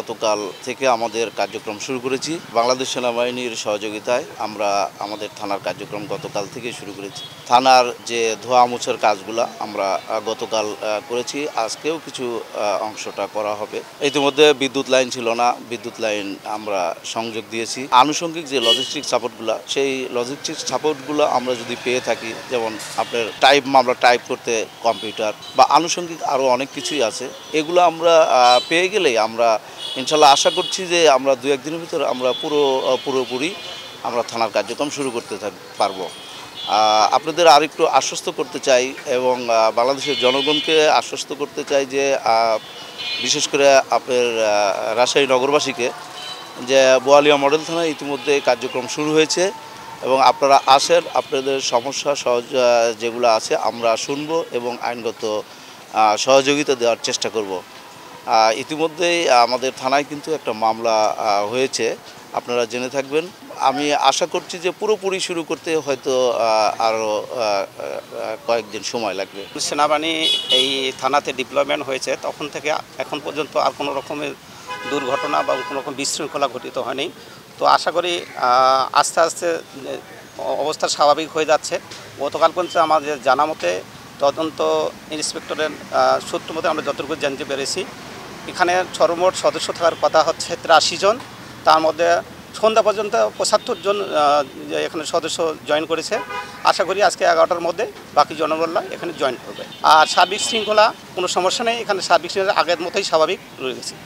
গতকাল থেকে আমাদের কার্যক্রম শুরু করেছি। বাংলাদেশ সেনাবাহিনীর সহযোগিতায় আমরা আমাদের থানার কার্যক্রম গতকাল থেকে শুরু করেছি। থানার যে ধোয়া মোছার কাজগুলো আমরা গতকাল করেছি, আজকেও কিছু অংশটা করা হবে। ইতিমধ্যে বিদ্যুৎ লাইন ছিল না, বিদ্যুৎ লাইন আমরা সংযোগ দিয়েছি। আনুষঙ্গিক যে লজিস্টিক সাপোর্টগুলো, সেই লজিস্টিক সাপোর্টগুলো আমরা যদি পেয়ে থাকি, যেমন আপনার আমরা টাইপ করতে কম্পিউটার বা আনুষঙ্গিক আরও অনেক কিছুই আছে, এগুলো আমরা পেয়ে গেলেই আমরা ইনশাল্লাহ আশা করছি যে আমরা 2-1 দিনের ভিতরে আমরা পুরোপুরি আমরা থানার কার্যক্রম শুরু করতে পারবো। আপনাদের আরেকটু আশ্বস্ত করতে চাই এবং বাংলাদেশের জনগণকে আশ্বস্ত করতে চাই যে বিশেষ করে আপনার রাজশাহী নগরবাসীকে যে বোয়ালিয়া মডেল থানায় ইতিমধ্যে কার্যক্রম শুরু হয়েছে এবং আপনারা আসেন, আপনাদের সমস্যা যেগুলো আছে আমরা শুনব এবং আইনগত সহযোগিতা দেওয়ার চেষ্টা করব। ইতিমধ্যেই আমাদের থানায় কিন্তু একটা মামলা হয়েছে, আপনারা জেনে থাকবেন। আমি আশা করছি যে পুরোপুরি শুরু করতে হয়তো আরও কয়েকদিন সময় লাগবে। সেনাবাহিনী এই থানাতে ডিপ্লয়মেন্ট হয়েছে তখন থেকে এখন পর্যন্ত আর কোনো রকমের দুর্ঘটনা বা কোনো রকম বিশৃঙ্খলা ঘটিত হয়নি। তো আশা করি আস্তে আস্তে অবস্থা স্বাভাবিক হয়ে যাচ্ছে। গতকাল পর্যন্ত আমাদের জানা মতে তদন্ত ইন্সপেক্টরের সূত্র মতে আমরা যতটুকু জানতে পেরেছি, এখানে সর্বমোট সদস্য থাকার কথা হচ্ছে 83 জন। তার মধ্যে সন্ধ্যা পর্যন্ত 75 জন এখানে সদস্য জয়েন করেছে। আশা করি আজকে 11টার মধ্যে বাকি জনগণরা এখানে জয়েন করবে। আর সার্বিক শৃঙ্খলা কোনো সমস্যা নেই, এখানে সার্বিক শৃঙ্খলা আগের মতোই স্বাভাবিক রয়ে গেছে।